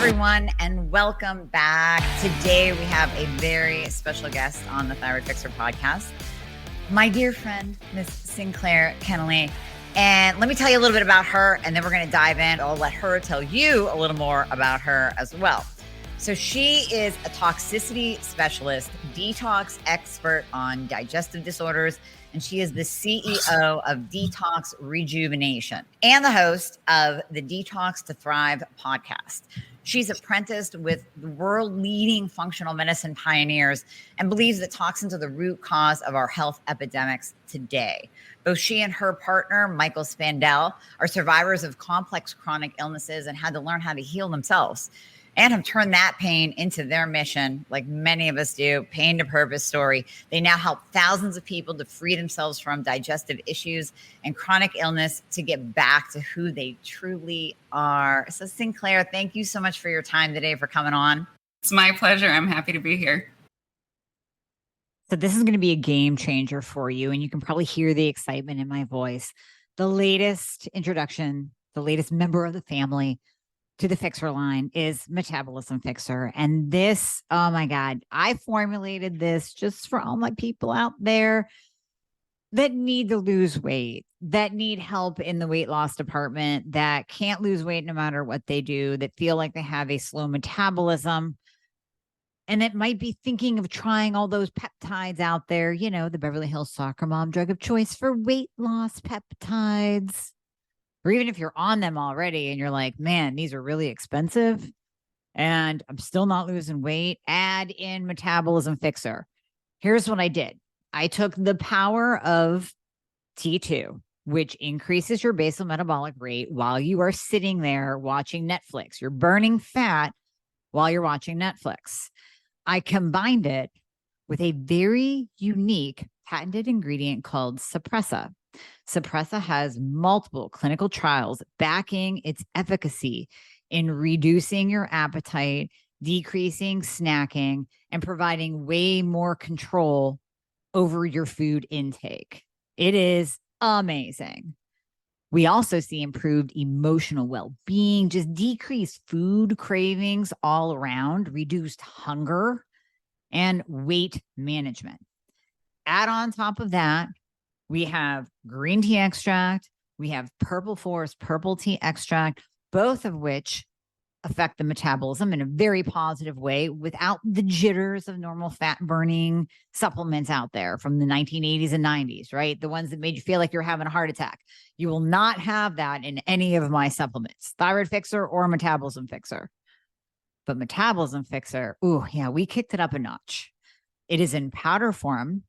everyone, and welcome back. Today, we have a very special guest on the Thyroid Fixer Podcast, my dear friend, Miss Sinclair Kennally. And let me tell you a little bit about her, and then we're going to dive in. I'll let her tell you a little more about her as well. So she is a toxicity specialist, detox expert on digestive disorders, and she is the CEO of Detox RejuveNation and the host of the Detox to Thrive podcast. She's apprenticed with the world-leading functional medicine pioneers and believes that toxins are the root cause of our health epidemics today. Both she and her partner, Michael Spandell, are survivors of complex chronic illnesses and had to learn how to heal themselves and have turned that pain into their mission, like many of us do, pain to purpose story. They now help thousands of people to free themselves from digestive issues and chronic illness to get back to who they truly are. So Sinclair, thank you so much for your time today, for coming on. It's my pleasure. I'm happy to be here. So this is going to be a game changer for you, and you can probably hear the excitement in my voice. The latest introduction, the latest member of the family to the Fixxr line is Metabolism Fixxr. And this, oh my God, I formulated this just for all my people out there that need to lose weight, that need help in the weight loss department, that can't lose weight no matter what they do, that feel like they have a slow metabolism, and that might be thinking of trying all those peptides out there, you know, the Beverly Hills soccer mom drug of choice for weight loss peptides. Or even if you're on them already and you're like, man, these are really expensive and I'm still not losing weight, add in Metabolism Fixxr. Here's what I did. I took the power of T2, which increases your basal metabolic rate while you are sitting there watching Netflix. You're burning fat while you're watching Netflix. I combined it with a very unique patented ingredient called Suppressa. Suppressa has multiple clinical trials backing its efficacy in reducing your appetite, decreasing snacking, and providing way more control over your food intake. It is amazing. We also see improved emotional well-being, just decreased food cravings all around, reduced hunger, and weight management. Add on top of that, we have green tea extract. We have purple forest purple tea extract, both of which affect the metabolism in a very positive way without the jitters of normal fat burning supplements out there from the 1980s and 90s, right? The ones that made you feel like you're having a heart attack. You will not have that in any of my supplements, Thyroid Fixer or Metabolism Fixer. But Metabolism Fixer, ooh, yeah, we kicked it up a notch. It is in powder form,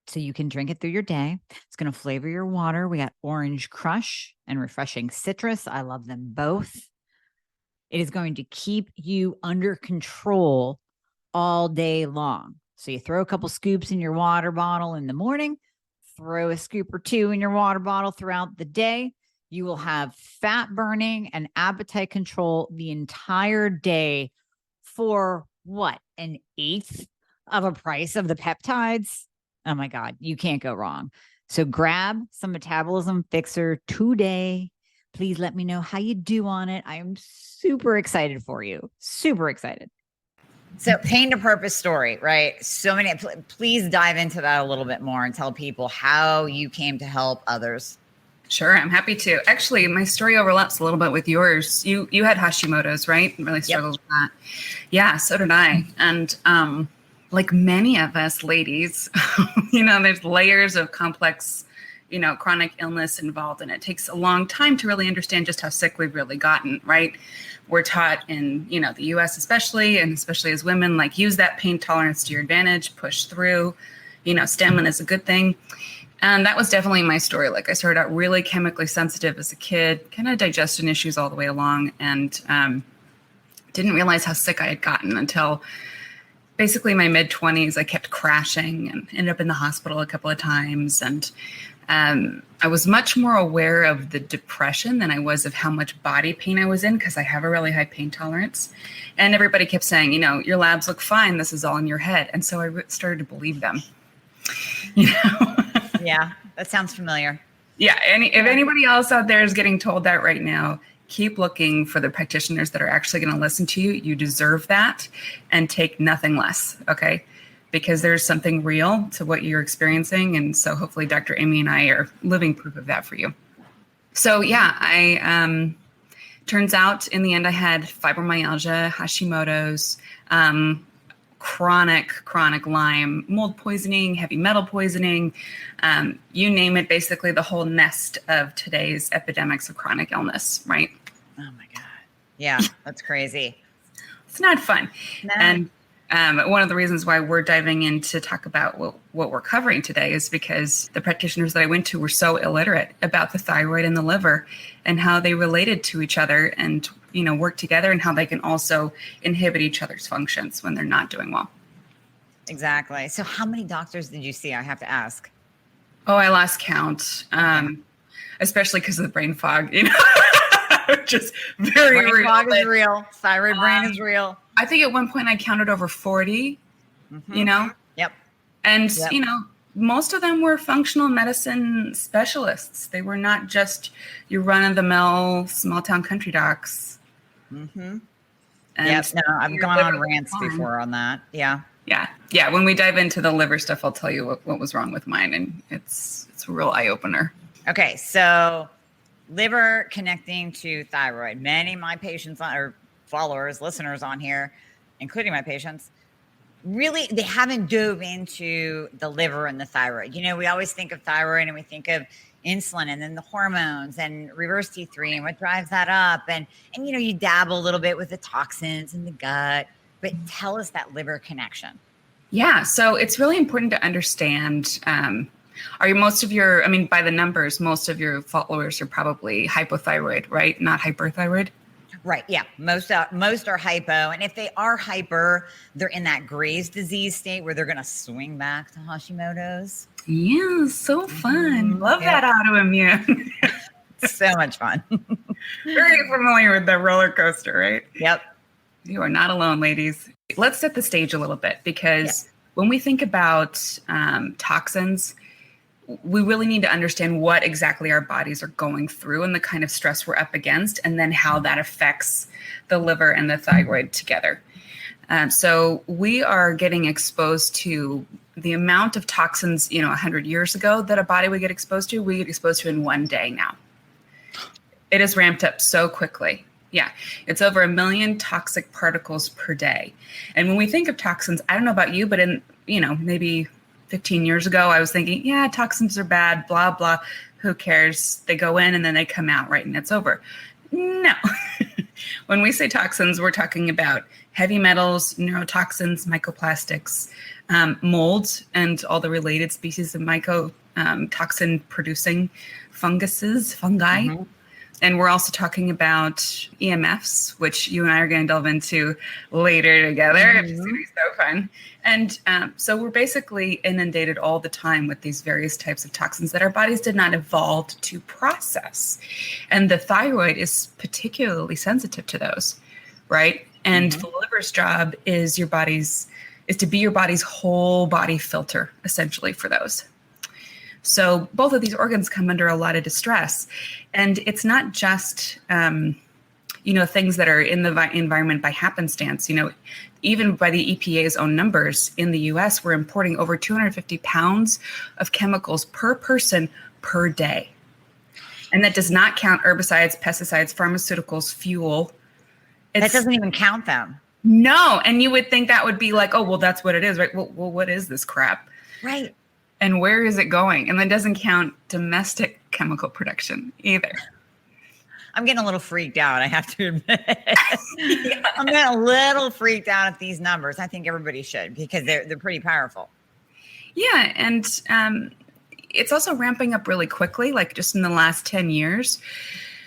so you can drink it through your day. It's going to flavor your water. We got orange crush and refreshing citrus. I love them both. It is going to keep you under control all day long. So you throw a couple scoops in your water bottle in the morning, throw a scoop or two in your water bottle throughout the day. You will have fat burning and appetite control the entire day for what? An eighth of a price of the peptides? Oh my God, you can't go wrong. So grab some Metabolism Fixxr today. Please let me know how you do on it. I am super excited for you. Super excited. So pain to purpose story, right? So many, please dive into that a little bit more and tell people how you came to help others. Sure, I'm happy to. Actually, my story overlaps a little bit with yours. You had Hashimoto's, right? Really struggled with that. Yeah, so did I. And like many of us ladies, there's layers of complex, chronic illness involved, and it takes a long time to really understand just how sick we've really gotten, right? We're taught in, the US especially, and especially as women, like use that pain tolerance to your advantage, push through, stamina is a good thing. And that was definitely my story. Like I started out really chemically sensitive as a kid, kind of digestion issues all the way along, and didn't realize how sick I had gotten until basically my mid-20s. I kept crashing and ended up in the hospital a couple of times. And I was much more aware of the depression than I was of how much body pain I was in, because I have a really high pain tolerance. And everybody kept saying, your labs look fine. This is all in your head. And so I started to believe them. Yeah, that sounds familiar. Yeah. If anybody else out there is getting told that right now, keep looking for the practitioners that are actually going to listen to you. You deserve that, and take nothing less. Okay. Because there's something real to what you're experiencing. And so hopefully Dr. Amie and I are living proof of that for you. So yeah, turns out in the end I had fibromyalgia, Hashimoto's, chronic Lyme, mold poisoning, heavy metal poisoning, you name it, basically the whole nest of today's epidemics of chronic illness, right? Oh my God. Yeah, that's crazy. It's not fun. No. And one of the reasons why we're diving in to talk about what we're covering today is because the practitioners that I went to were so illiterate about the thyroid and the liver and how they related to each other and, work together, and how they can also inhibit each other's functions when they're not doing well. Exactly. So how many doctors did you see? I have to ask. Oh, I lost count, especially because of the brain fog, just very brain real. Fog is real. Thyroid brain is real. I think at one point I counted over 40, Yep. And, most of them were functional medicine specialists. They were not just your run-of-the-mill small-town country docs. Mm-hmm. And no, I've gone on rants before on that. Yeah. Yeah. When we dive into the liver stuff, I'll tell you what was wrong with mine. And it's a real eye-opener. Okay. So liver connecting to thyroid. Many of my patients or followers, listeners on here, including my patients, really, they haven't dove into the liver and the thyroid. We always think of thyroid and we think of insulin and then the hormones and reverse T3 and what drives that up. And you dabble a little bit with the toxins in the gut, but tell us that liver connection. Yeah. So it's really important to understand, by the numbers, most of your followers are probably hypothyroid, right? Not hyperthyroid. Right. Yeah. Most are hypo. And if they are hyper, they're in that Graves' disease state where they're going to swing back to Hashimoto's. Yeah. So fun. Love that autoimmune. So much fun. Very familiar with the roller coaster, right? Yep. You are not alone, ladies. Let's set the stage a little bit, because when we think about toxins, we really need to understand what exactly our bodies are going through and the kind of stress we're up against, and then how that affects the liver and the thyroid together. So we are getting exposed to the amount of toxins, 100 years ago that a body would get exposed to, we get exposed to in one day now. It has ramped up so quickly. Yeah, it's over 1 million toxic particles per day. And when we think of toxins, I don't know about you, but in, maybe 15 years ago, I was thinking, yeah, toxins are bad, blah, blah. Who cares? They go in and then they come out, right? And it's over. No. When we say toxins, we're talking about heavy metals, neurotoxins, mycoplastics, mold, and all the related species of mycotoxin producing fungi. Mm-hmm. And we're also talking about EMFs, which you and I are going to delve into later together. Mm-hmm. It's going to be so fun. And so we're basically inundated all the time with these various types of toxins that our bodies did not evolve to process. And the thyroid is particularly sensitive to those, right? And the liver's job is to be your body's whole body filter, essentially, for those. So both of these organs come under a lot of distress. And it's not just, things that are in the environment by happenstance. Even by the EPA's own numbers in the US, we're importing over 250 pounds of chemicals per person per day. And that does not count herbicides, pesticides, pharmaceuticals, fuel. That doesn't even count them. No. And you would think that would be like, oh, well, that's what it is, right? Well, what is this crap? Right. And where is it going? And that doesn't count domestic chemical production either. I'm getting a little freaked out, I have to admit. I'm getting a little freaked out at these numbers. I think everybody should, because they're pretty powerful. Yeah. And it's also ramping up really quickly, like just in the last 10 years.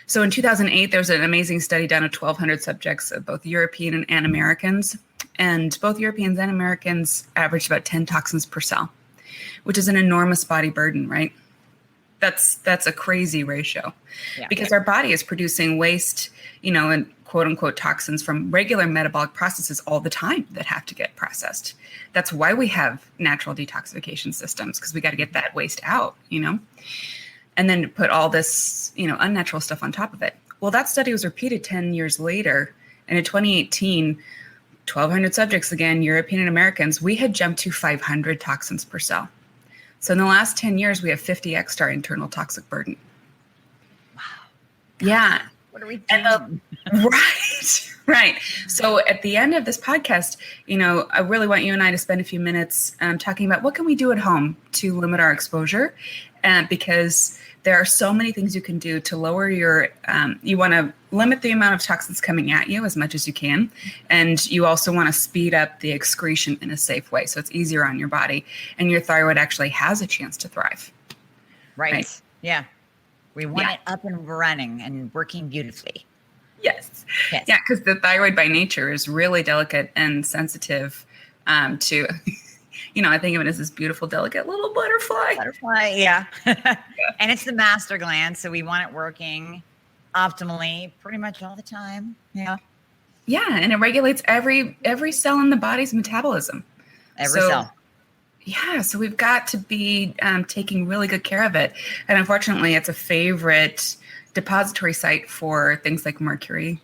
So in 2008, there was an amazing study done of 1,200 subjects of both European and Americans. And both Europeans and Americans averaged about 10 toxins per cell, which is an enormous body burden, right? That's a crazy ratio, because our body is producing waste, and quote unquote toxins from regular metabolic processes all the time that have to get processed. That's why we have natural detoxification systems, because we got to get that waste out, and then put all this, unnatural stuff on top of it. Well, that study was repeated 10 years later. And in 2018, 1,200 subjects, again, European and Americans, we had jumped to 500 toxins per cell. So in the last 10 years, we have 50x our internal toxic burden. Wow. Yeah. What are we doing? Right. So at the end of this podcast, I really want you and I to spend a few minutes talking about what can we do at home to limit our exposure, because there are so many things you can do to lower your, you want to limit the amount of toxins coming at you as much as you can. And you also want to speed up the excretion in a safe way, so it's easier on your body and your thyroid actually has a chance to thrive. Right. Yeah. We want it up and running and working beautifully. Yes. Yeah, because the thyroid by nature is really delicate and sensitive to, I think of it as this beautiful, delicate little butterfly. Yeah. And it's the master gland, so we want it working optimally pretty much all the time. Yeah. Yeah, and it regulates every cell in the body's metabolism. Every cell. Yeah, so we've got to be taking really good care of it. And unfortunately, it's a favorite depository site for things like mercury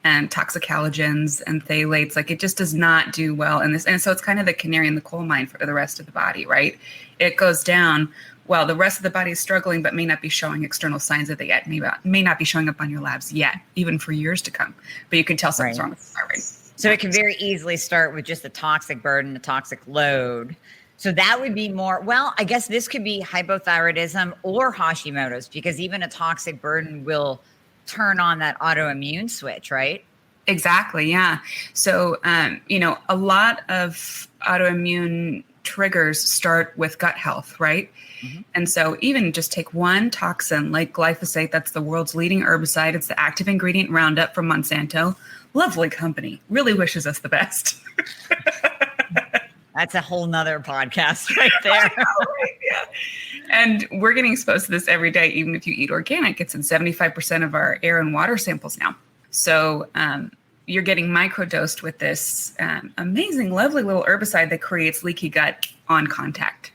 and toxic halogens and phthalates. Like, it just does not do well in this. And so it's kind of the canary in the coal mine for the rest of the body, right? It goes down while the rest of the body is struggling, but may not be showing external signs of it yet. May not be showing up on your labs yet, even for years to come. But you can tell something's wrong with the thyroid. So it can very easily start with just the toxic burden, the toxic load. So that would be more, I guess this could be hypothyroidism or Hashimoto's, because even a toxic burden will turn on that autoimmune switch, right? Exactly. Yeah. So, a lot of autoimmune triggers start with gut health, right? Mm-hmm. And so even just take one toxin like glyphosate, that's the world's leading herbicide. It's the active ingredient Roundup from Monsanto. Lovely company. Really wishes us the best. That's a whole nother podcast right there. I know, right? Yeah. And we're getting exposed to this every day, even if you eat organic. It's in 75% of our air and water samples now. So you're getting microdosed with this amazing, lovely little herbicide that creates leaky gut on contact.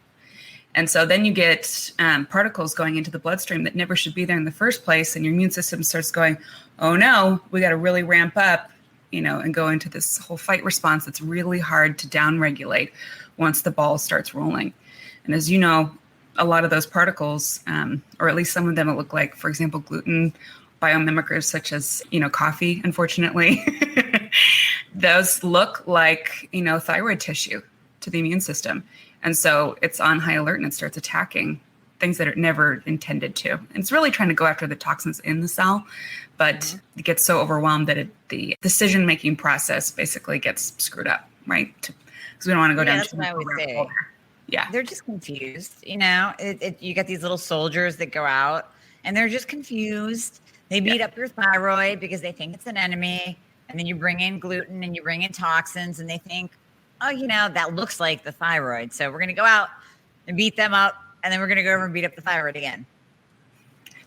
And so then you get particles going into the bloodstream that never should be there in the first place. And your immune system starts going, oh no, we got to really ramp up, and go into this whole fight response that's really hard to downregulate once the ball starts rolling. And as you know, a lot of those particles, or at least some of them that look like, for example, gluten biomimickers, such as, coffee, unfortunately, those look like, thyroid tissue to the immune system. And so it's on high alert and it starts attacking things that it never intended to. And it's really trying to go after the toxins in the cell, but it gets so overwhelmed that the decision-making process basically gets screwed up, right? Because we don't want to go down to the rabbit hole there. Yeah. They're just confused. You got these little soldiers that go out and they're just confused. They beat up your thyroid because they think it's an enemy. And then you bring in gluten and you bring in toxins and they think, oh, that looks like the thyroid. So we're going to go out and beat them up. And then we're going to go over and beat up the thyroid again.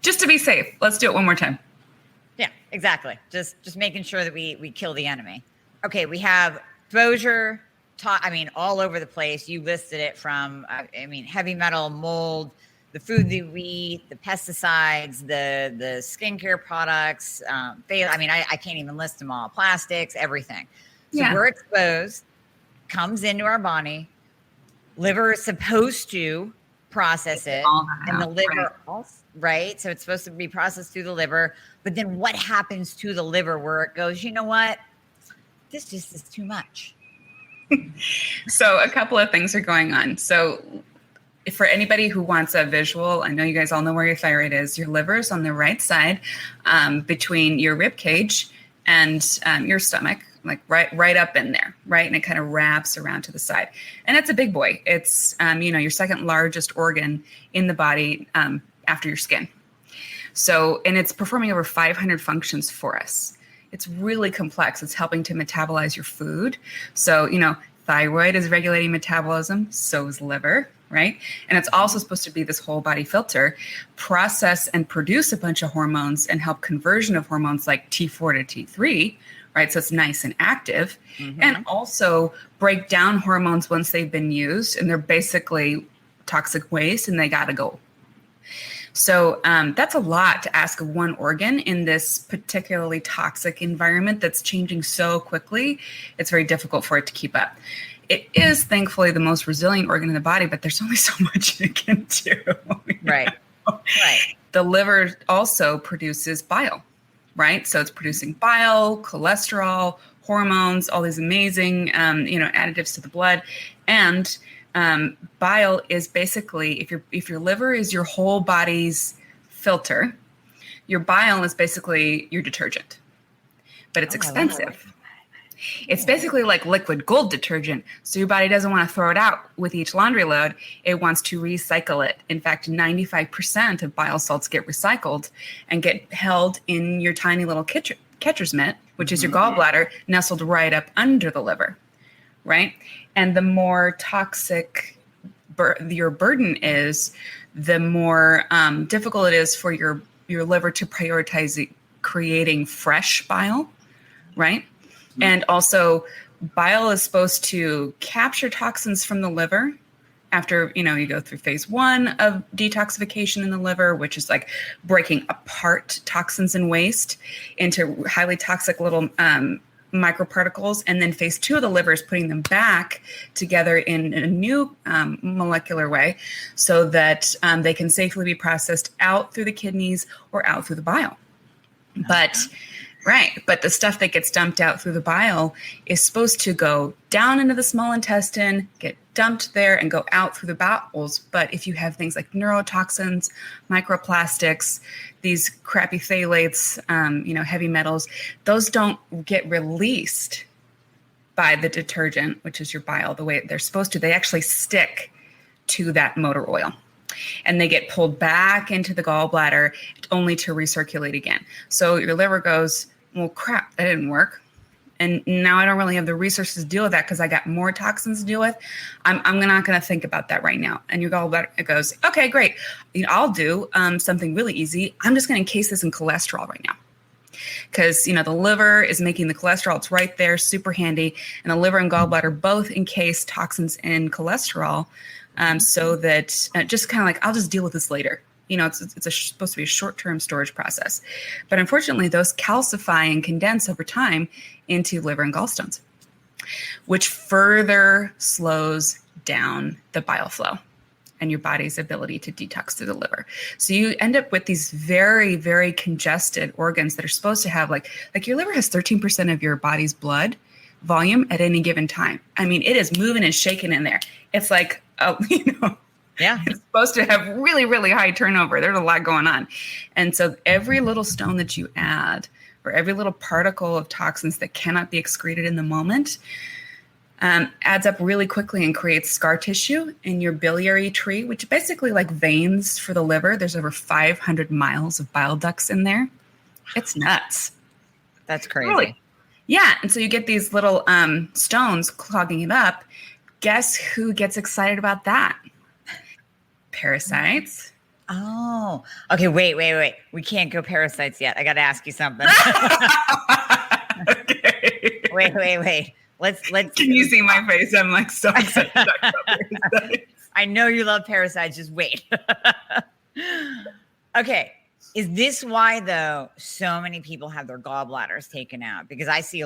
Just to be safe. Let's do it one more time. Yeah, exactly. Just making sure that we kill the enemy. Okay, we have exposure, all over the place. You listed it from, heavy metal, mold, the food that we eat, the pesticides, the skincare products. I can't even list them all. Plastics, everything. So we're exposed, comes into our body. Liver is supposed to process it, and the liver also, right? So it's supposed to be processed through the liver. But then what happens to the liver where it goes, you know what? This just is too much. So a couple of things are going on. So for anybody who wants a visual, I know you guys all know where your thyroid is. Your liver is on the right side, between your rib cage and your stomach, like right up in there, right? And it kind of wraps around to the side. And it's a big boy. It's, your second largest organ in the body after your skin. So, and it's performing over 500 functions for us. It's really complex. It's helping to metabolize your food. So, thyroid is regulating metabolism. So is liver, right? And it's also supposed to be this whole body filter, process and produce a bunch of hormones and help conversion of hormones like T4 to T3, right? So it's nice and active, and also break down hormones once they've been used and they're basically toxic waste and they got to go. So that's a lot to ask of one organ in this particularly toxic environment that's changing so quickly. It's very difficult for it to keep up. It is thankfully the most resilient organ in the body, but there's only so much it can do. Right. Right. The liver also produces bile, right? So it's producing bile, cholesterol, hormones, all these amazing, additives to the blood. And bile is basically, if your liver is your whole body's filter, your bile is basically your detergent, but it's expensive. It's basically like liquid gold detergent. So your body doesn't want to throw it out with each laundry load. It wants to recycle it. In fact, 95% of bile salts get recycled and get held in your tiny little catcher's mitt, which is your gallbladder, nestled right up under the liver, right? And the more toxic your burden is, the more difficult it is for your liver to prioritize creating fresh bile, right? And also, bile is supposed to capture toxins from the liver after, you go through phase 1 of detoxification in the liver, which is like breaking apart toxins and waste into highly toxic little microparticles. And then phase 2 of the liver is putting them back together in a new molecular way so that they can safely be processed out through the kidneys or out through the bile. But the stuff that gets dumped out through the bile is supposed to go down into the small intestine, get dumped there, and go out through the bowels. But if you have things like neurotoxins, microplastics, these crappy phthalates, heavy metals, those don't get released by the detergent, which is your bile, the way they're supposed to. They actually stick to that motor oil. And they get pulled back into the gallbladder only to recirculate again. So your liver goes, well, crap, that didn't work. And now I don't really have the resources to deal with that because I got more toxins to deal with. I'm not going to think about that right now. And your gallbladder goes, okay, great. I'll do something really easy. I'm just going to encase this in cholesterol right now. Because, the liver is making the cholesterol. It's right there, super handy. And the liver and gallbladder both encase toxins in cholesterol. So that just kind of like, I'll just deal with this later. It's supposed to be a short-term storage process. But unfortunately, those calcify and condense over time into liver and gallstones, which further slows down the bile flow and your body's ability to detox through the liver. So you end up with these very, very congested organs that are supposed to have like your liver has 13% of your body's blood volume at any given time. I mean, it is moving and shaking in there. It's like, it's supposed to have really, really high turnover. There's a lot going on. And so every little stone that you add or every little particle of toxins that cannot be excreted in the moment adds up really quickly and creates scar tissue in your biliary tree, which basically like veins for the liver. There's over 500 miles of bile ducts in there. It's nuts. That's crazy. Really. Yeah. And so you get these little stones clogging it up. Guess who gets excited about that? Parasites. Oh, okay. Wait. We can't go parasites yet. I got to ask you something. Okay. Wait. Let's. Can you see my face? I'm like so excited to talk about parasites. I know you love parasites. Just wait. Okay. Is this why, though, so many people have their gallbladders taken out? Because I see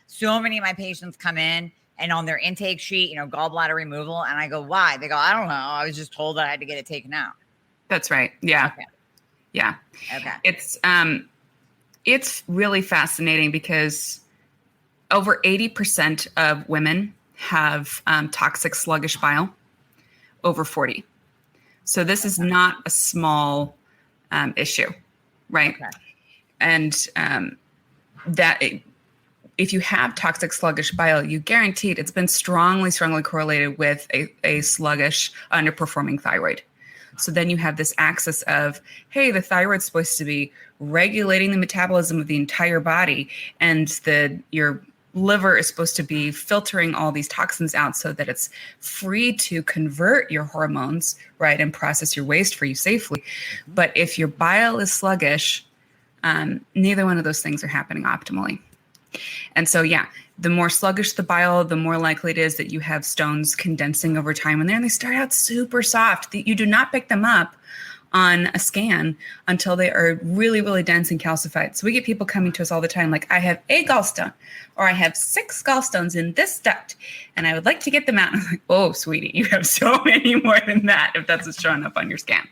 so many of my patients come in and on their intake sheet, gallbladder removal. And I go, why? They go, I don't know. I was just told that I had to get it taken out. That's right. Yeah. Okay. Yeah. Okay. It's really fascinating because over 80% of women have toxic sluggish bile, over 40. So this is not a small issue, right? Okay. And if you have toxic sluggish bile, you guaranteed it's been strongly correlated with a sluggish, underperforming thyroid. So then you have this axis of, hey, the thyroid's supposed to be regulating the metabolism of the entire body, and your liver is supposed to be filtering all these toxins out so that it's free to convert your hormones, right, and process your waste for you safely. But if your bile is sluggish, neither one of those things are happening optimally. And so, the more sluggish the bile, the more likely it is that you have stones condensing over time in there. And they start out super soft. You do not pick them up on a scan until they are really, really dense and calcified. So we get people coming to us all the time like, I have a gallstone, or I have 6 gallstones in this duct, and I would like to get them out. And I'm like, oh, sweetie, you have so many more than that if that's what's showing up on your scan.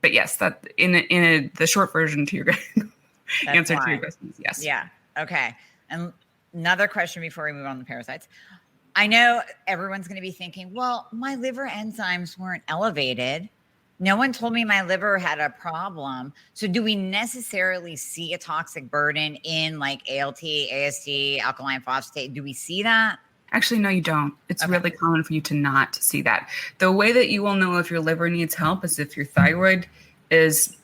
But yes, that the short version to your answer to your question is yes. Yeah. Okay. And another question before we move on to parasites. I know everyone's going to be thinking, well, my liver enzymes weren't elevated. No one told me my liver had a problem. So do we necessarily see a toxic burden in like ALT, AST, alkaline phosphatase? Do we see that? Actually, no, you don't. It's really common for you to not see that. The way that you will know if your liver needs help is if your thyroid is,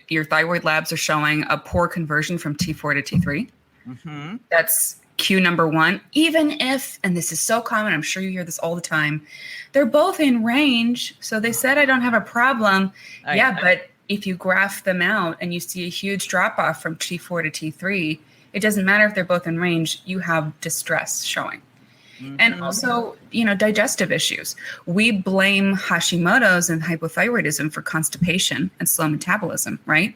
your thyroid labs are showing a poor conversion from T4 to T3. Mm-hmm. That's cue number 1. Even if, and this is so common, I'm sure you hear this all the time, they're both in range. So they said I don't have a problem. But if you graph them out and you see a huge drop off from T4 to T3, it doesn't matter if they're both in range, you have distress showing. Mm-hmm. And also, digestive issues. We blame Hashimoto's and hypothyroidism for constipation and slow metabolism, right?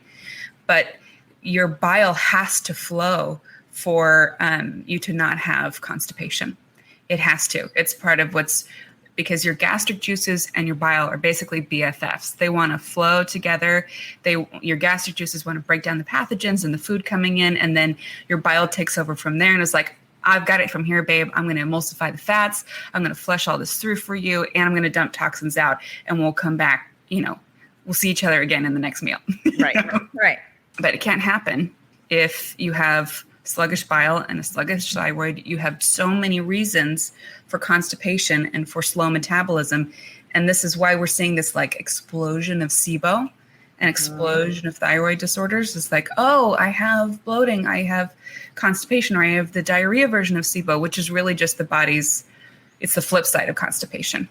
But your bile has to flow for you to not have constipation. It has to. It's part of because your gastric juices and your bile are basically BFFs. They want to flow together. Your gastric juices want to break down the pathogens and the food coming in, and then your bile takes over from there and is like, I've got it from here, babe. I'm going to emulsify the fats. I'm going to flush all this through for you, and I'm going to dump toxins out, and we'll come back. We'll see each other again in the next meal. Right. Right. But it can't happen if you have sluggish bile and a sluggish thyroid. You have so many reasons for constipation and for slow metabolism. And this is why we're seeing this like explosion of SIBO and explosion of thyroid disorders. It's like, oh, I have bloating, I have constipation, or I have the diarrhea version of SIBO, which is really just it's the flip side of constipation.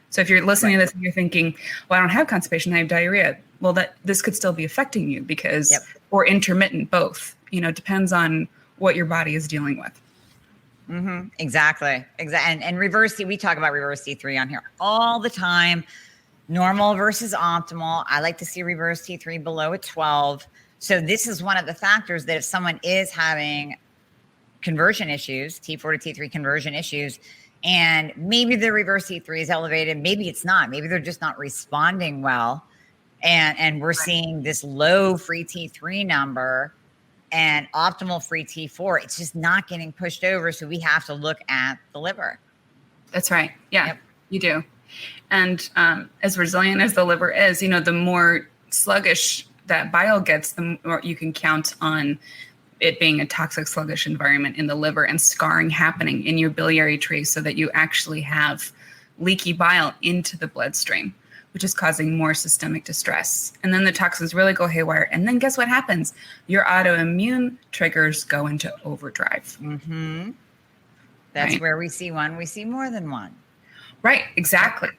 So if you're listening to this and you're thinking, well, I don't have constipation, I have diarrhea. Well, this could still be affecting you because, or intermittent, both, depends on what your body is dealing with. Mm-hmm. Exactly. And reverse, we talk about reverse T3 on here all the time. Normal versus optimal. I like to see reverse T3 below a 12. So this is one of the factors that if someone is having conversion issues, T4 to T3 conversion issues, and maybe their reverse T3 is elevated, maybe it's not. Maybe they're just not responding well. And we're seeing this low free T3 number and optimal free T4. It's just not getting pushed over. So we have to look at the liver. That's right. Yeah, you do. And as resilient as the liver is, the more sluggish that bile gets, the more you can count on it being a toxic, sluggish environment in the liver and scarring happening in your biliary tree so that you actually have leaky bile into the bloodstream, which is causing more systemic distress. And then the toxins really go haywire. And then guess what happens? Your autoimmune triggers go into overdrive. Mm-hmm. That's where we see one. We see more than one. Right. Exactly.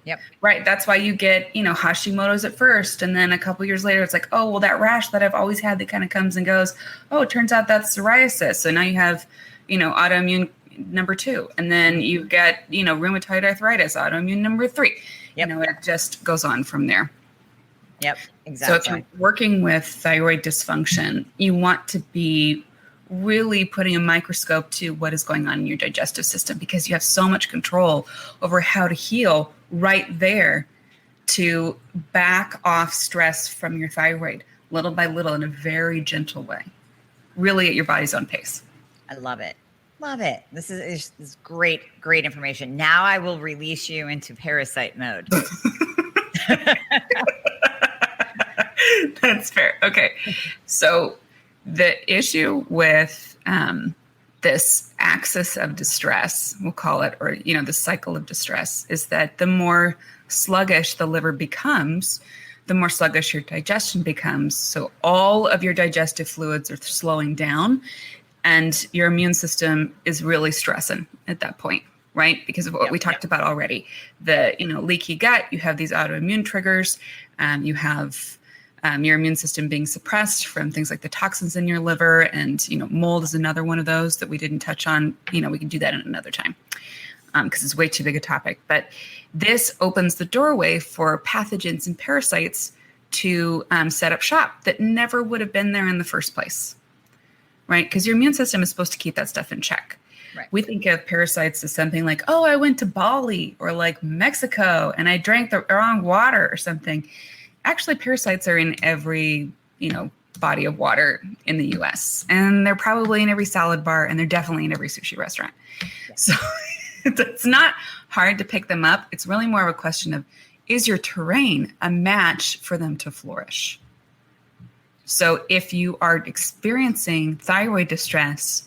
Yep. Right. That's why you get, Hashimoto's at first. And then a couple years later, it's like, oh, well, that rash that I've always had that kind of comes and goes. Oh, it turns out that's psoriasis. So now you have, autoimmune number 2. And then you've got, rheumatoid arthritis, autoimmune number 3. Yep. It just goes on from there. Yep. Exactly. So if you're working with thyroid dysfunction, you want to be really putting a microscope to what is going on in your digestive system, because you have so much control over how to heal right there to back off stress from your thyroid little by little in a very gentle way, really at your body's own pace. I love it. Love it. This is great information. Now I will release you into parasite mode. That's fair. Okay. So the issue with this axis of distress, we'll call it, or, the cycle of distress, is that the more sluggish the liver becomes, the more sluggish your digestion becomes. So all of your digestive fluids are slowing down, and your immune system is really stressing at that point, right? Because of what we talked about already. The, leaky gut, you have these autoimmune triggers, you have your immune system being suppressed from things like the toxins in your liver, and, mold is another one of those that we didn't touch on. We can do that in another time. because it's way too big a topic. But this opens the doorway for pathogens and parasites to set up shop that never would have been there in the first place, right? Because your immune system is supposed to keep that stuff in check. Right. We think of parasites as something like, oh, I went to Bali or like Mexico and I drank the wrong water or something. Actually, parasites are in every, body of water in the US. And they're probably in every salad bar, and they're definitely in every sushi restaurant. Yeah. So it's not hard to pick them up. It's really more of a question of, is your terrain a match for them to flourish? So if you are experiencing thyroid distress,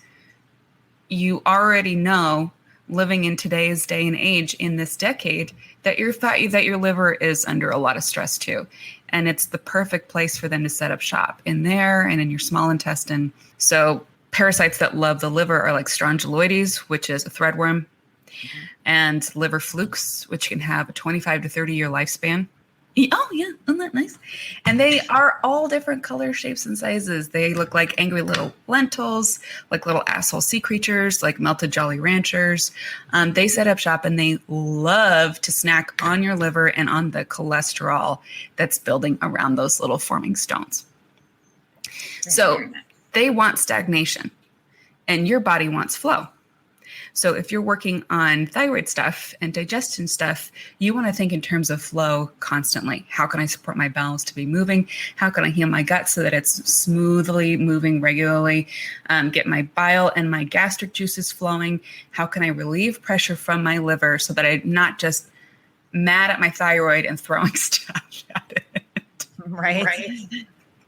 you already know, living in today's day and age in this decade, that your liver is under a lot of stress too. And it's the perfect place for them to set up shop, in there and in your small intestine. So parasites that love the liver are like strongyloides, which is a threadworm, and liver flukes, which can have a 25 to 30 year lifespan. Oh yeah, isn't that nice? And they are all different colors, shapes, and sizes. They look like angry little lentils, like little asshole sea creatures, like melted Jolly Ranchers. They set up shop and they love to snack on your liver and on the cholesterol that's building around those little forming stones. So they want stagnation, and your body wants flow. So if you're working on thyroid stuff and digestion stuff, you want to think in terms of flow constantly. How can I support my bowels to be moving? How can I heal my gut so that it's smoothly moving regularly? Get my bile and my gastric juices flowing? How can I relieve pressure from my liver so that I'm not just mad at my thyroid and throwing stuff at it? Right.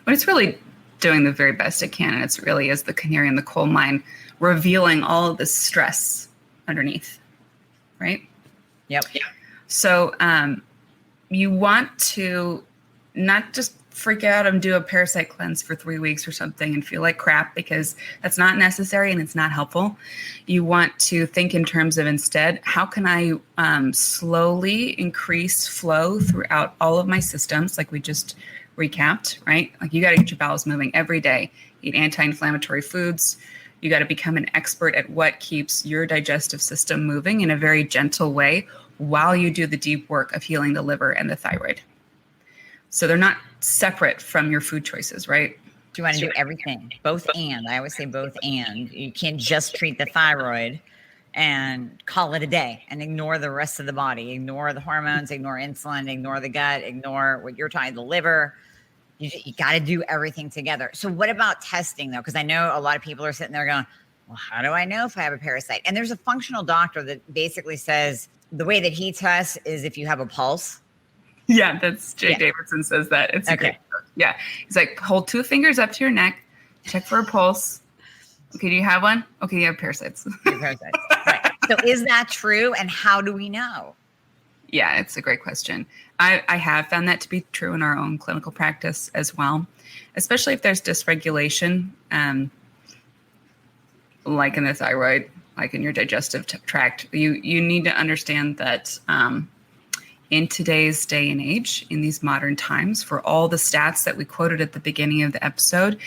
But it's really doing the very best it can. And it's really is the canary in the coal mine, revealing all of this stress underneath, right? Yep. So you want to not just freak out and do a parasite cleanse for 3 weeks or something and feel like crap, because that's not necessary and it's not helpful. You want to think in terms of, instead, how can I slowly increase flow throughout all of my systems, like we just recapped, right? Like you got to get your bowels moving every day, eat anti-inflammatory foods. You got to become an expert at what keeps your digestive system moving in a very gentle way while you do the deep work of healing the liver and the thyroid. So they're not separate from your food choices, right? Do you want to do everything? Both and. I always say both and. You can't just treat the thyroid and call it a day and ignore the rest of the body. Ignore the hormones, ignore insulin, ignore the gut, ignore what you're talking, the liver. You got to do everything together. So what about testing, though? Because I know a lot of people are sitting there going, well, how do I know if I have a parasite? And there's a functional doctor that basically says the way that he tests is if you have a pulse. Yeah, that's Jay Davidson says that. It's okay. Yeah. He's like, hold 2 fingers up to your neck, check for a pulse. Okay, do you have one? Okay, you have parasites. Right. So is that true? And how do we know? Yeah, it's a great question. I have found that to be true in our own clinical practice as well, especially if there's dysregulation, like in the thyroid, like in your digestive tract. You need to understand that in today's day and age, in these modern times, for all the stats that we quoted at the beginning of the episode,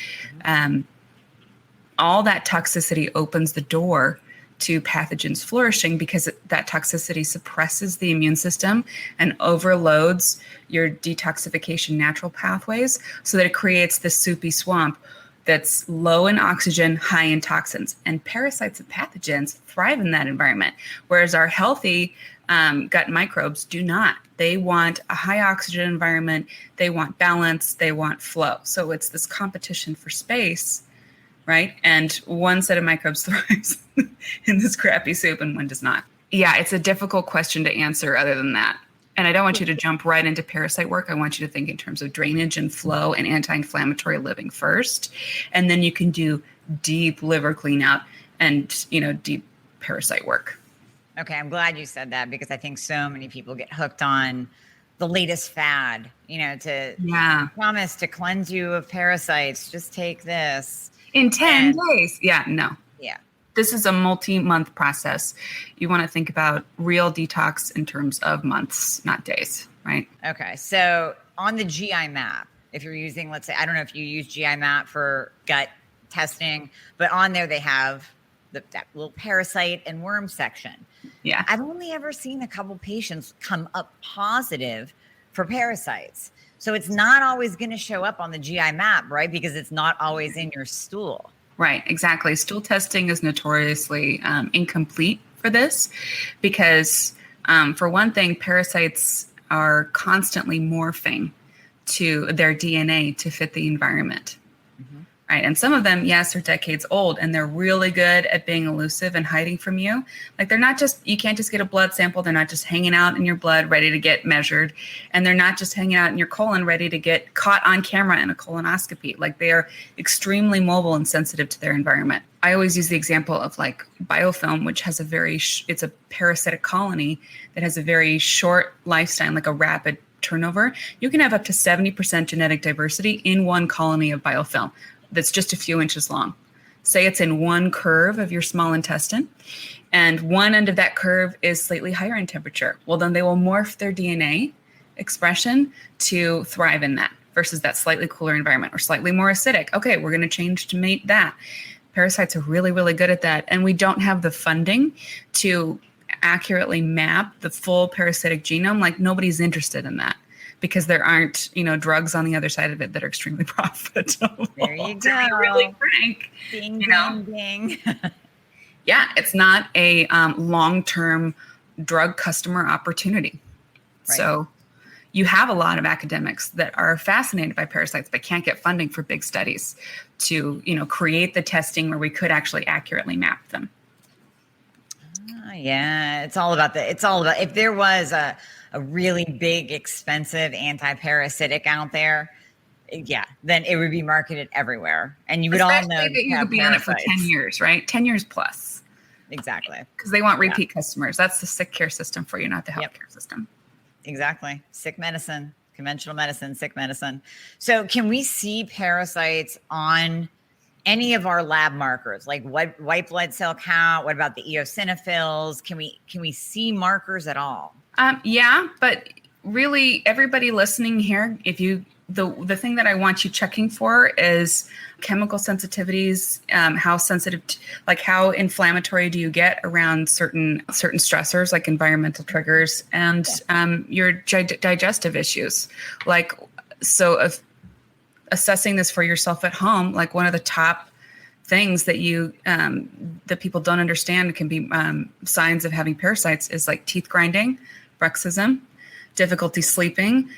all that toxicity opens the door to pathogens flourishing, because that toxicity suppresses the immune system and overloads your detoxification natural pathways, so that it creates this soupy swamp that's low in oxygen, high in toxins. And parasites and pathogens thrive in that environment, whereas our healthy gut microbes do not. They want a high oxygen environment, they want balance, they want flow. So it's this competition for space, right? And one set of microbes thrives in this crappy soup and one does not. Yeah, it's a difficult question to answer other than that. And I don't want you to jump right into parasite work. I want you to think in terms of drainage and flow and anti-inflammatory living first. And then you can do deep liver clean out and, deep parasite work. Okay, I'm glad you said that, because I think so many people get hooked on the latest fad, to promise to cleanse you of parasites. Just take this. In 10 days. Yeah, no. Yeah. This is a multi-month process. You want to think about real detox in terms of months, not days, right? Okay. So on the GI map, if you're using, let's say, I don't know if you use GI map for gut testing, but on there they have that little parasite and worm section. Yeah. I've only ever seen a couple patients come up positive for parasites. So it's not always going to show up on the GI map, right? Because it's not always in your stool. Right, exactly. Stool testing is notoriously incomplete for this because, for one thing, parasites are constantly morphing to their DNA to fit the environment. Right. And some of them, yes, are decades old and they're really good at being elusive and hiding from you. Like they're not just, you can't just get a blood sample. They're not just hanging out in your blood, ready to get measured. And they're not just hanging out in your colon, ready to get caught on camera in a colonoscopy. Like they are extremely mobile and sensitive to their environment. I always use the example of like biofilm, which has a very, it's a parasitic colony that has a very short lifespan, like a rapid turnover. You can have up to 70% genetic diversity in one colony of biofilm that's just a few inches long. Say it's in one curve of your small intestine, and one end of that curve is slightly higher in temperature. Well, then they will morph their DNA expression to thrive in that versus that slightly cooler environment or slightly more acidic. Okay, we're going to change to mate that. Parasites are really, really good at that. And we don't have the funding to accurately map the full parasitic genome. Like nobody's interested in that, because there aren't, drugs on the other side of it that are extremely profitable. There you go. To be really frank. Ding, ding, ding. Yeah, it's not a long-term drug customer opportunity. Right. So you have a lot of academics that are fascinated by parasites, but can't get funding for big studies to, create the testing where we could actually accurately map them. Yeah, it's all about if there was a really big, expensive anti-parasitic out there, then it would be marketed everywhere. And you would all know that you could be on it for 10 years, right? 10 years plus. Exactly. Because they want repeat customers. That's the sick care system for you, not the healthcare system. Exactly. Sick medicine, conventional medicine, sick medicine. So can we see parasites on any of our lab markers, like white blood cell count? What about the eosinophils? Can we see markers at all? Yeah, but really everybody listening here, the thing that I want you checking for is chemical sensitivities, how sensitive, how inflammatory do you get around certain stressors, like environmental triggers, and your digestive issues. Of assessing this for yourself at home, like one of the top things that that people don't understand can be signs of having parasites is like teeth grinding, bruxism, difficulty sleeping,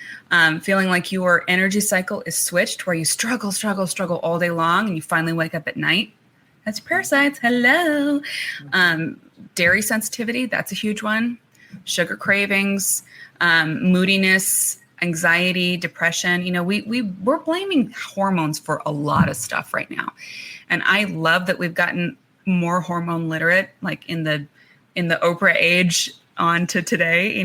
feeling like your energy cycle is switched, where you struggle all day long and you finally wake up at night. That's parasites. Hello. Dairy sensitivity, that's a huge one. Sugar cravings, moodiness, anxiety, depression. We're blaming hormones for a lot of stuff right now. And I love that we've gotten more hormone literate, like in the Oprah age on to today,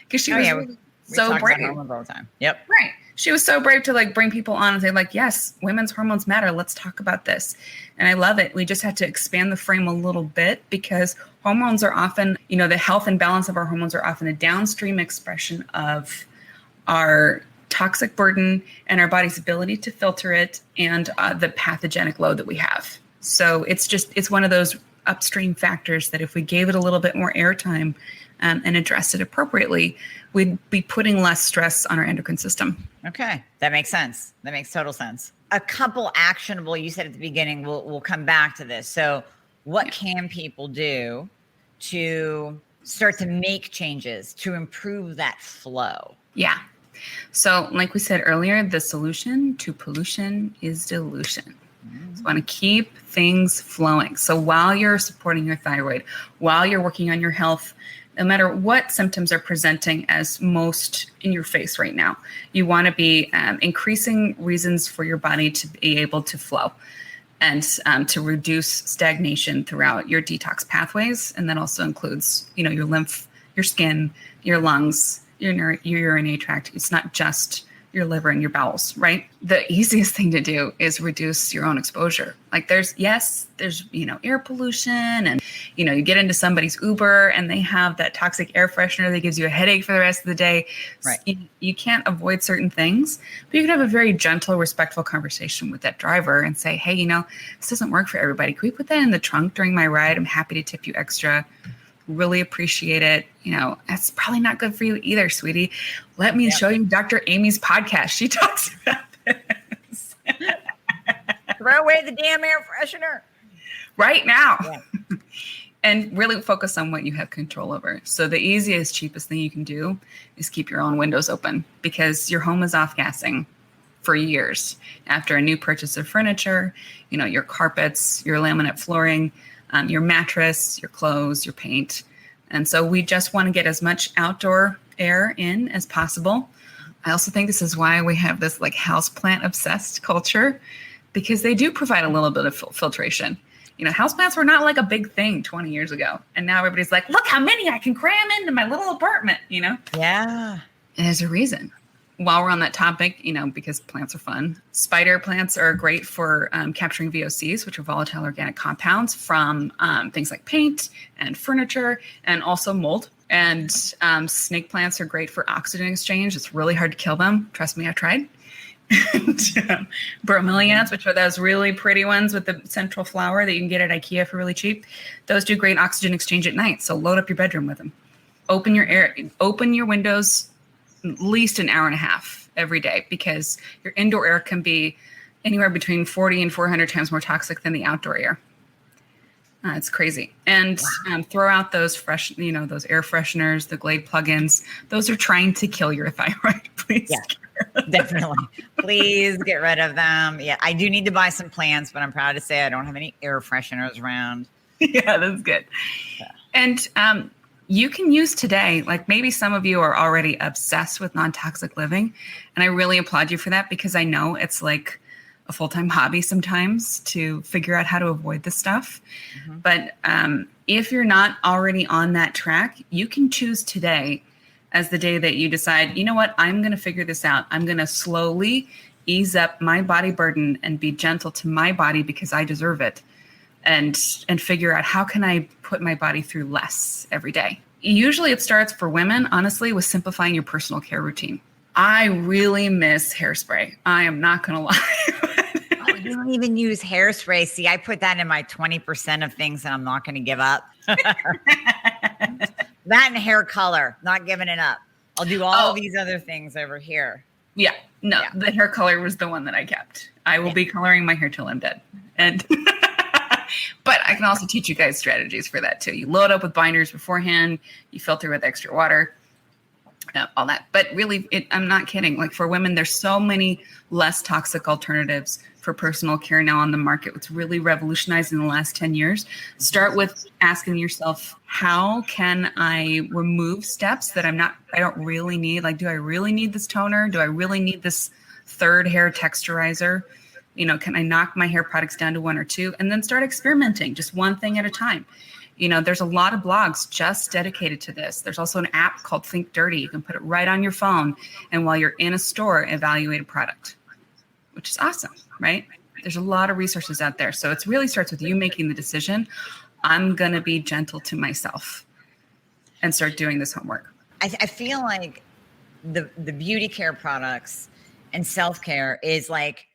because she was so brave all the time. Yep. Right. She was so brave to bring people on and say yes, women's hormones matter. Let's talk about this. And I love it. We just have to expand the frame a little bit, because hormones are often, the health and balance of our hormones are often a downstream expression of our toxic burden and our body's ability to filter it, and the pathogenic load that we have. So it's one of those upstream factors that if we gave it a little bit more airtime and addressed it appropriately, we'd be putting less stress on our endocrine system. Okay. That makes sense. That makes total sense. A couple actionable, you said at the beginning, we'll come back to this. So what can people do to start to make changes to improve that flow? Yeah. So like we said earlier, the solution to pollution is dilution. So you want to keep things flowing. So while you're supporting your thyroid, while you're working on your health, no matter what symptoms are presenting as most in your face right now, you want to be increasing reasons for your body to be able to flow and to reduce stagnation throughout your detox pathways. And that also includes, your lymph, your skin, your lungs, your urinary tract. It's not just your liver and your bowels, right? The easiest thing to do is reduce your own exposure. Like there's, air pollution and, you get into somebody's Uber and they have that toxic air freshener that gives you a headache for the rest of the day. Right. You can't avoid certain things, but you can have a very gentle, respectful conversation with that driver and say, hey, this doesn't work for everybody. Can we put that in the trunk during my ride? I'm happy to tip you extra. Really appreciate it. That's probably not good for you either, sweetie. Let me show you Dr. Amie's podcast. She talks about this. Throw away the damn air freshener right now. Yeah. And really focus on what you have control over. So the easiest, cheapest thing you can do is keep your own windows open, because your home is off gassing for years after a new purchase of furniture, your carpets, your laminate flooring, your mattress, your clothes, your paint. And so we just want to get as much outdoor air in as possible. I also think this is why we have this like houseplant obsessed culture, because they do provide a little bit of filtration. Houseplants were not like a big thing 20 years ago. And now everybody's like, look how many I can cram into my little apartment, Yeah. And there's a reason. While we're on that topic, because plants are fun, spider plants are great for capturing VOCs, which are volatile organic compounds from things like paint and furniture and also mold. And snake plants are great for oxygen exchange. It's really hard to kill them. Trust me, I've tried. And bromeliads, which are those really pretty ones with the central flower that you can get at IKEA for really cheap. Those do great oxygen exchange at night. So load up your bedroom with them. Open your windows at least an hour and a half every day, because your indoor air can be anywhere between 40 and 400 times more toxic than the outdoor air. It's crazy. And throw out those those air fresheners, the Glade plugins. Those are trying to kill your thyroid. Please. Yeah, definitely. Please get rid of them. Yeah, I do need to buy some plants, but I'm proud to say I don't have any air fresheners around. Yeah, that's good. Yeah. And you can use today, like maybe some of you are already obsessed with non-toxic living. And I really applaud you for that, because I know it's like a full-time hobby sometimes to figure out how to avoid this stuff. Mm-hmm. But if you're not already on that track, you can choose today as the day that you decide, you know what, I'm going to figure this out. I'm going to slowly ease up my body burden and be gentle to my body because I deserve it. And figure out, how can I put my body through less every day? Usually it starts for women, honestly, with simplifying your personal care routine. I really miss hairspray. I am not going to lie. Oh, you don't even use hairspray. See, I put that in my 20% of things that I'm not going to give up. That and hair color, not giving it up. I'll do all these other things over here. Yeah, no, the hair color was the one that I kept. I will be coloring my hair till I'm dead. And but I can also teach you guys strategies for that too. You load up with binders beforehand, you filter with extra water, all that. But really, I'm not kidding. Like for women, there's so many less toxic alternatives for personal care now on the market. It's really revolutionized in the last 10 years. Start with asking yourself, how can I remove steps that I don't really need? Like, do I really need this toner? Do I really need this third hair texturizer? Can I knock my hair products down to one or two and then start experimenting just one thing at a time? There's a lot of blogs just dedicated to this. There's also an app called Think Dirty. You can put it right on your phone. And while you're in a store, evaluate a product, which is awesome, right? There's a lot of resources out there. So it really starts with you making the decision. I'm going to be gentle to myself and start doing this homework. I feel like the beauty care products and self-care is like,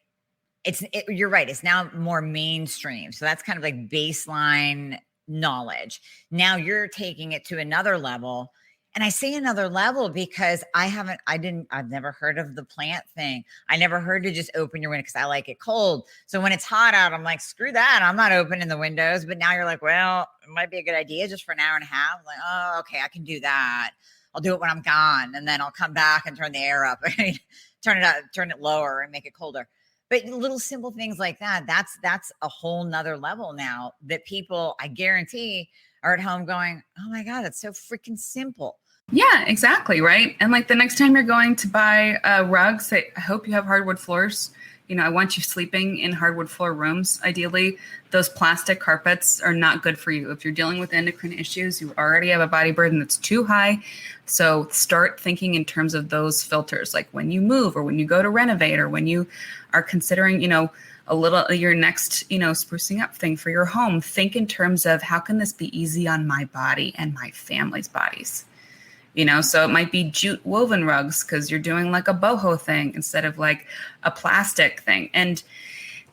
you're right. It's now more mainstream. So that's kind of like baseline knowledge. Now you're taking it to another level. And I say another level because I've never heard of the plant thing. I never heard to just open your window because I like it cold. So when it's hot out, I'm like, screw that. I'm not opening the windows. But now you're like, well, it might be a good idea just for an hour and a half. I'm like, oh, okay, I can do that. I'll do it when I'm gone. And then I'll come back and turn the air up, turn it lower and make it colder. But little simple things like that, that's a whole nother level now that people, I guarantee, are at home going, oh my God, it's so freaking simple. Yeah, exactly. Right. And like the next time you're going to buy a rug, say, I hope you have hardwood floors. I want you sleeping in hardwood floor rooms. Ideally, those plastic carpets are not good for you. If you're dealing with endocrine issues, you already have a body burden that's too high. So start thinking in terms of those filters, like when you move or when you go to renovate or when you are considering, a little your next, sprucing up thing for your home. Think in terms of how can this be easy on my body and my family's bodies? So it might be jute woven rugs because you're doing like a boho thing instead of like a plastic thing. And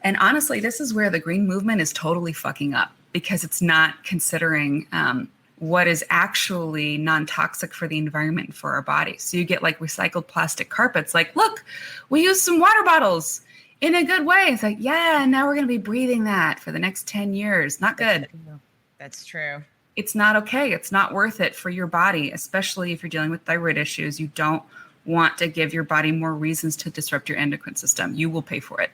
honestly, this is where the green movement is totally fucking up because it's not considering what is actually non-toxic for the environment and for our bodies. So you get like recycled plastic carpets. Like, look, we use some water bottles in a good way. It's like, yeah, now we're going to be breathing that for the next 10 years. Not good. That's true. It's not okay. It's not worth it for your body, especially if you're dealing with thyroid issues. You don't want to give your body more reasons to disrupt your endocrine system. You will pay for it.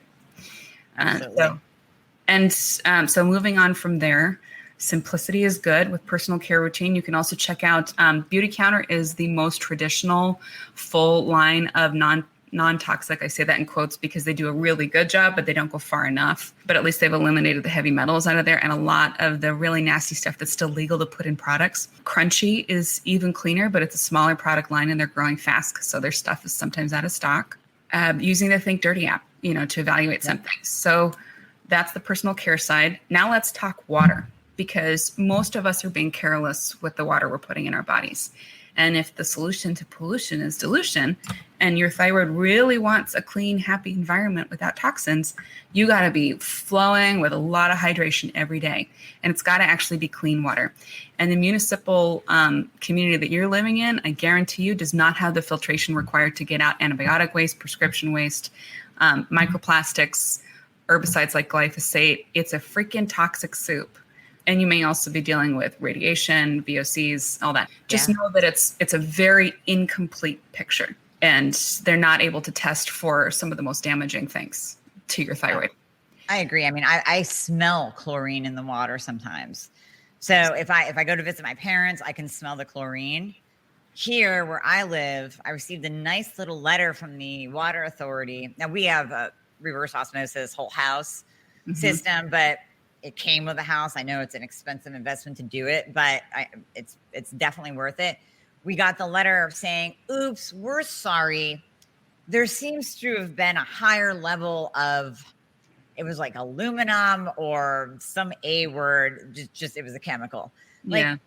So moving on from there, simplicity is good with personal care routine. You can also check out Beauty Counter is the most traditional full line of non-toxic. I say that in quotes because they do a really good job, but they don't go far enough. But at least they've eliminated the heavy metals out of there and a lot of the really nasty stuff that's still legal to put in products. Crunchy is even cleaner, but it's a smaller product line and they're growing fast. So their stuff is sometimes out of stock. Using the Think Dirty app, to evaluate something. So that's the personal care side. Now let's talk water because most of us are being careless with the water we're putting in our bodies. And if the solution to pollution is dilution and your thyroid really wants a clean, happy environment without toxins, you got to be flowing with a lot of hydration every day. And it's got to actually be clean water. And the municipal community that you're living in, I guarantee you, does not have the filtration required to get out antibiotic waste, prescription waste, microplastics, herbicides like glyphosate. It's a freaking toxic soup. And you may also be dealing with radiation, VOCs, all that. Just know that it's a very incomplete picture. And they're not able to test for some of the most damaging things to your thyroid. I agree. I mean, I smell chlorine in the water sometimes. So if I go to visit my parents, I can smell the chlorine. Here where I live, I received a nice little letter from the water authority. Now we have a reverse osmosis whole house system, but it came with a house. I know it's an expensive investment to do it, but it's definitely worth it. We got the letter saying, oops, we're sorry. There seems to have been a higher level of, it was like aluminum or some A word, just it was a chemical. But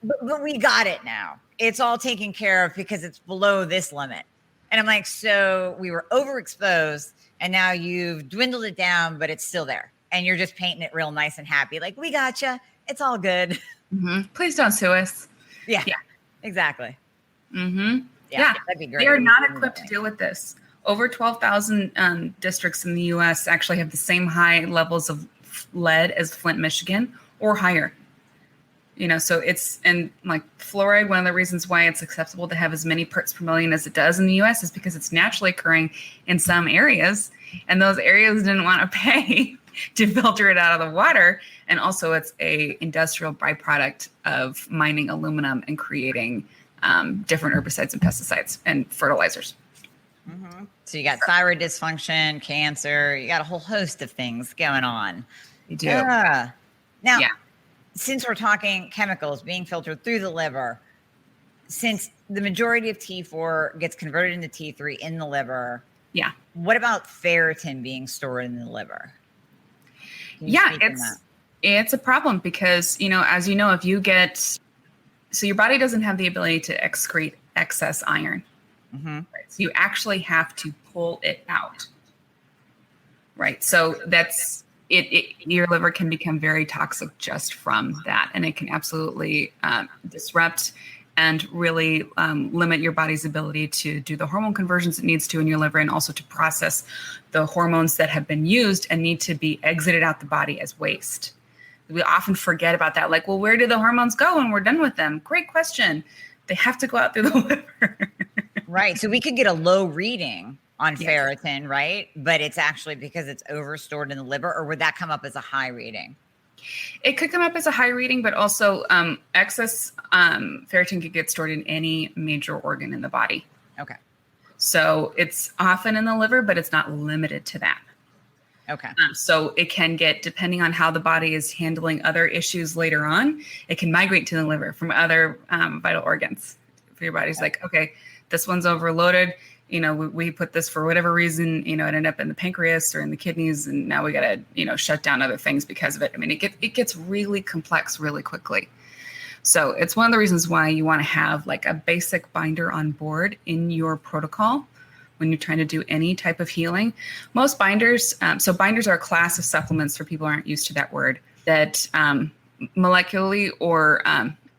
we got it now. It's all taken care of because it's below this limit. And I'm like, so we were overexposed and now you've dwindled it down, but it's still there. And you're just painting it real nice and happy. Like, we gotcha. It's all good. Please don't sue us. Yeah, exactly. Yeah, that'd be great. They are not equipped to deal with this. Over 12,000 districts in the U.S. actually have the same high levels of lead as Flint, Michigan, or higher. So it's, and like fluoride, one of the reasons why it's acceptable to have as many parts per million as it does in the U.S. is because it's naturally occurring in some areas, and those areas didn't want to pay to filter it out of the water. And also it's a industrial byproduct of mining aluminum and creating different herbicides and pesticides and fertilizers. So you got thyroid dysfunction, cancer, you got a whole host of things going on. You do. Now, since we're talking chemicals being filtered through the liver, since the majority of T4 gets converted into T3 in the liver, what about ferritin being stored in the liver? It's a problem because, as you know, if you get, so your body doesn't have the ability to excrete excess iron. Right? So you actually have to pull it out. Right. So that's it. Your liver can become very toxic just from that. And it can absolutely disrupt and really limit your body's ability to do the hormone conversions it needs to in your liver, and also to process the hormones that have been used and need to be exited out the body as waste. We often forget about that. Like, well, where do the hormones go when we're done with them? Great question. They have to go out through the liver. Right. So we could get a low reading on ferritin, right? But it's actually because it's overstored in the liver, or would that come up as a high reading? It could come up as a high reading, but also excess ferritin could get stored in any major organ in the body. Okay. So it's often in the liver, but it's not limited to that. Okay. So it can get, depending on how the body is handling other issues later on, it can migrate to the liver from other vital organs. If your body's like, okay, this one's overloaded, we put this for whatever reason, it ended up in the pancreas or in the kidneys, and now we got to, shut down other things because of it. I mean, it gets really complex really quickly. So it's one of the reasons why you want to have like a basic binder on board in your protocol when you're trying to do any type of healing. Most binders, so binders are a class of supplements for people who aren't used to that word, that molecularly or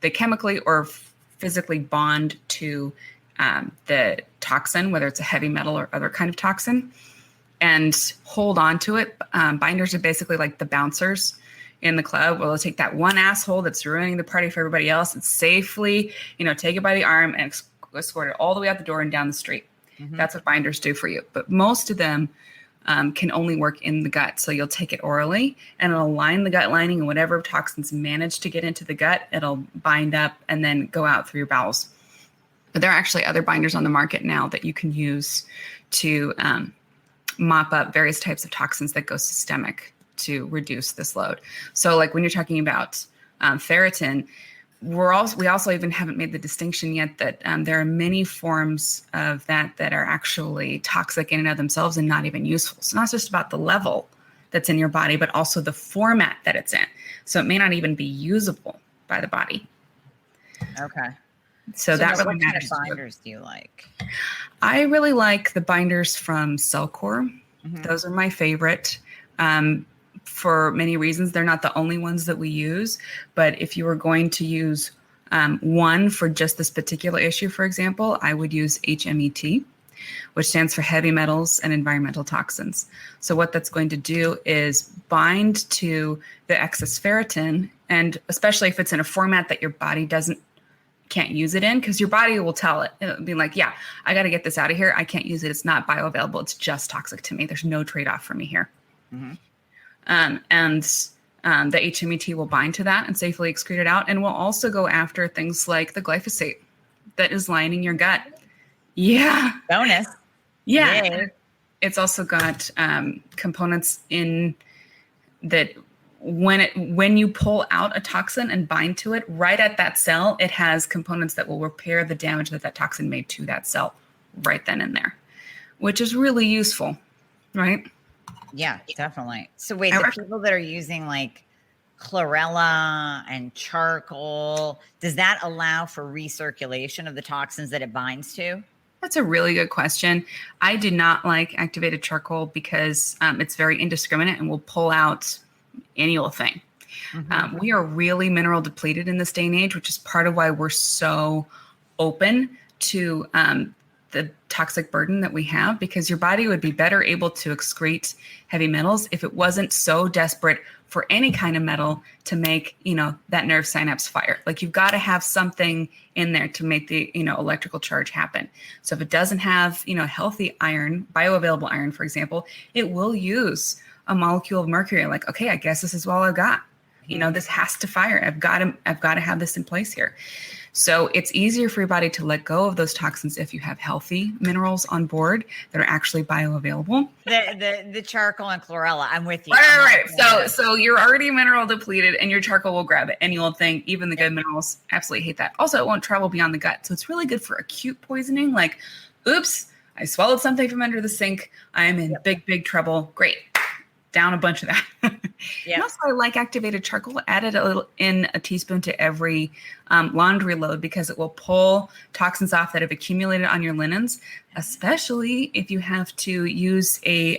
they chemically or physically bond to the toxin, whether it's a heavy metal or other kind of toxin, and hold on to it. Binders are basically like the bouncers in the club. Well, they'll take that one asshole that's ruining the party for everybody else and safely, take it by the arm and escort it all the way out the door and down the street. Mm-hmm. That's what binders do for you. But most of them can only work in the gut. So you'll take it orally and it'll line the gut lining, and whatever toxins manage to get into the gut, it'll bind up and then go out through your bowels. But there are actually other binders on the market now that you can use to mop up various types of toxins that go systemic to reduce this load. So like when you're talking about ferritin, we also even haven't made the distinction yet that there are many forms of that are actually toxic in and of themselves and not even useful. So not just about the level that's in your body, but also the format that it's in. So it may not even be usable by the body. Okay. So that really what matters. What kind of binders do you like? I really like the binders from Cellcore. Mm-hmm. Those are my favorite. For many reasons. They're not the only ones that we use, but if you were going to use one for just this particular issue, for example, I would use HMET, which stands for heavy metals and environmental toxins. So what that's going to do is bind to the excess ferritin, and especially if it's in a format that your body can't use it in, because your body will tell it. It'll be like, yeah, I got to get this out of here. I can't use it. It's not bioavailable. It's just toxic to me. There's no trade-off for me here. Mm-hmm. The HMET will bind to that and safely excrete it out, and will also go after things like the glyphosate that is lining your gut. Yeah. Bonus. Yeah. Yay. It's also got components in that when you pull out a toxin and bind to it, right at that cell, it has components that will repair the damage that toxin made to that cell right then and there, which is really useful, right? Yeah, definitely. So wait, the people that are using like chlorella and charcoal, does that allow for recirculation of the toxins that it binds to? That's a really good question. I do not like activated charcoal because it's very indiscriminate and will pull out any old thing. Mm-hmm. We are really mineral depleted in this day and age, which is part of why we're so open to the toxic burden that we have, because your body would be better able to excrete heavy metals if it wasn't so desperate for any kind of metal to make, that nerve synapse fire. Like you've got to have something in there to make the, electrical charge happen. So if it doesn't have, healthy iron, bioavailable iron, for example, it will use a molecule of mercury. Like, okay, I guess this is all I've got. This has to fire. I've got to have this in place here. So it's easier for your body to let go of those toxins if you have healthy minerals on board that are actually bioavailable. The charcoal and chlorella, I'm with you. Right. So you're already mineral depleted and your charcoal will grab it. Any old thing, even the good minerals, absolutely hate that. Also, it won't travel beyond the gut. So it's really good for acute poisoning. Like, oops, I swallowed something from under the sink. I'm in big trouble. Great. Down a bunch of that. Yeah. And also, I like activated charcoal. Add it a teaspoon to every laundry load, because it will pull toxins off that have accumulated on your linens, especially if you have to use a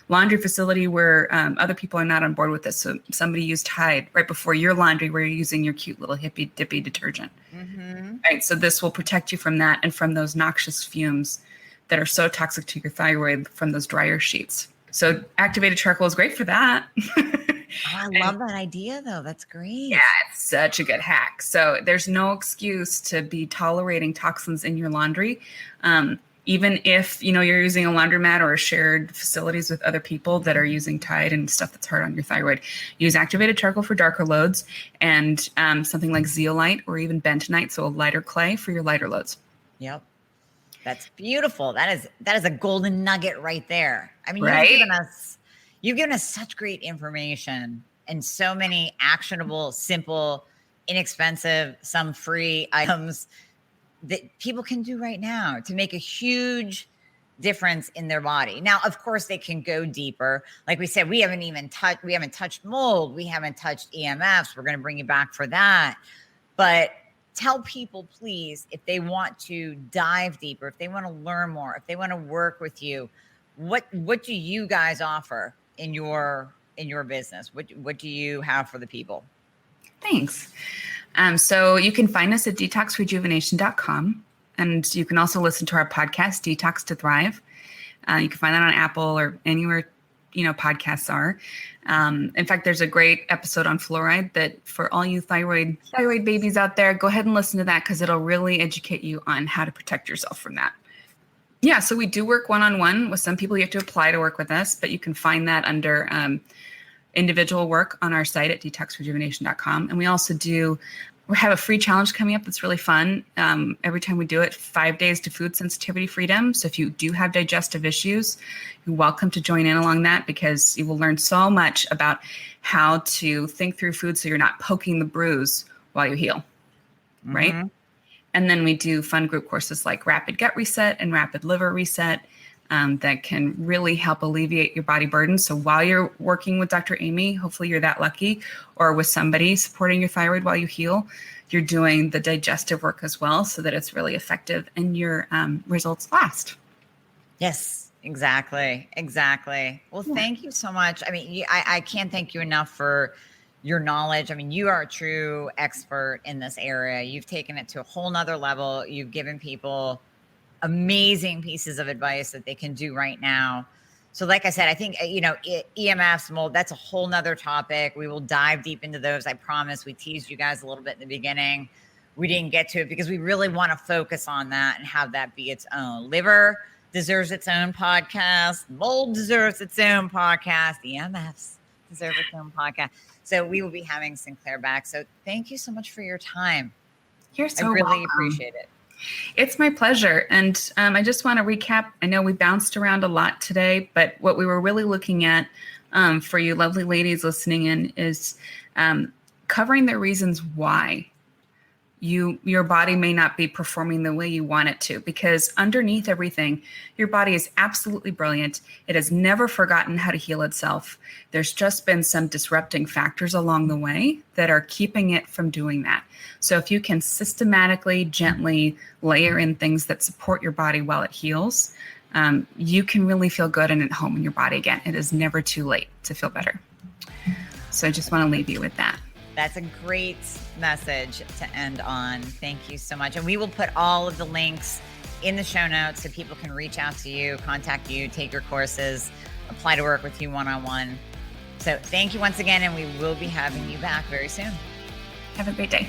laundry facility where other people are not on board with this. So somebody used Tide right before your laundry where you're using your cute little hippy dippy detergent. Mm-hmm. Right. So this will protect you from that and from those noxious fumes that are so toxic to your thyroid from those dryer sheets. So activated charcoal is great for that. I love that idea, though. That's great. Yeah, it's such a good hack. So there's no excuse to be tolerating toxins in your laundry. even if, you're using a laundromat or shared facilities with other people that are using Tide and stuff that's hard on your thyroid, use activated charcoal for darker loads and something like zeolite or even bentonite, so a lighter clay for your lighter loads. Yep. That's beautiful. That is a golden nugget right there. I mean, right? you've given us such great information and so many actionable, simple, inexpensive, some free items that people can do right now to make a huge difference in their body. Now, of course, they can go deeper. Like we said, we haven't touched mold. We haven't touched EMFs. We're going to bring you back for that. But tell people, please, if they want to dive deeper, if they want to learn more, if they want to work with you, what do you guys offer in your business? What do you have for the people? Thanks. So you can find us at detoxrejuvenation.com, and you can also listen to our podcast, Detox to Thrive. You can find that on Apple or anywhere, podcasts are. In fact, there's a great episode on fluoride that for all you thyroid babies out there, go ahead and listen to that because it'll really educate you on how to protect yourself from that. Yeah, so we do work one-on-one with some people. You have to apply to work with us, but you can find that under individual work on our site at detoxrejuvenation.com. And we also we have a free challenge coming up that's really fun. Every time we do it, 5 days to food sensitivity freedom. So if you do have digestive issues, you're welcome to join in along that because you will learn so much about how to think through food so you're not poking the bruise while you heal, right? And then we do fun group courses like Rapid Gut Reset and Rapid Liver Reset that can really help alleviate your body burden. So while you're working with Dr. Amie, hopefully you're that lucky, or with somebody supporting your thyroid while you heal, you're doing the digestive work as well so that it's really effective and your results last. Yes, exactly. Well, thank you so much. I mean, I can't thank you enough for your knowledge. I mean, you are a true expert in this area. You've taken it to a whole nother level. You've given people amazing pieces of advice that they can do right now. So like I said, I think, EMFs, mold, that's a whole nother topic. We will dive deep into those. I promise. We teased you guys a little bit in the beginning. We didn't get to it because we really want to focus on that and have that be its own. Liver deserves its own podcast. Mold deserves its own podcast. EMFs deserve its own podcast. So we will be having Sinclair back. So thank you so much for your time. You're so I really welcome. appreciate it. It's my pleasure. And I just want to recap. I know we bounced around a lot today, but what we were really looking at for you lovely ladies listening in is covering the reasons why your body may not be performing the way you want it to, because underneath everything, your body is absolutely brilliant. It has never forgotten how to heal itself. There's just been some disrupting factors along the way that are keeping it from doing that. So if you can systematically, gently layer in things that support your body while it heals, you can really feel good and at home in your body again. It is never too late to feel better. So I just want to leave you with that. That's a great message to end on. Thank you so much. And we will put all of the links in the show notes so people can reach out to you, contact you, take your courses, apply to work with you one-on-one. So thank you once again, and we will be having you back very soon. Have a great day.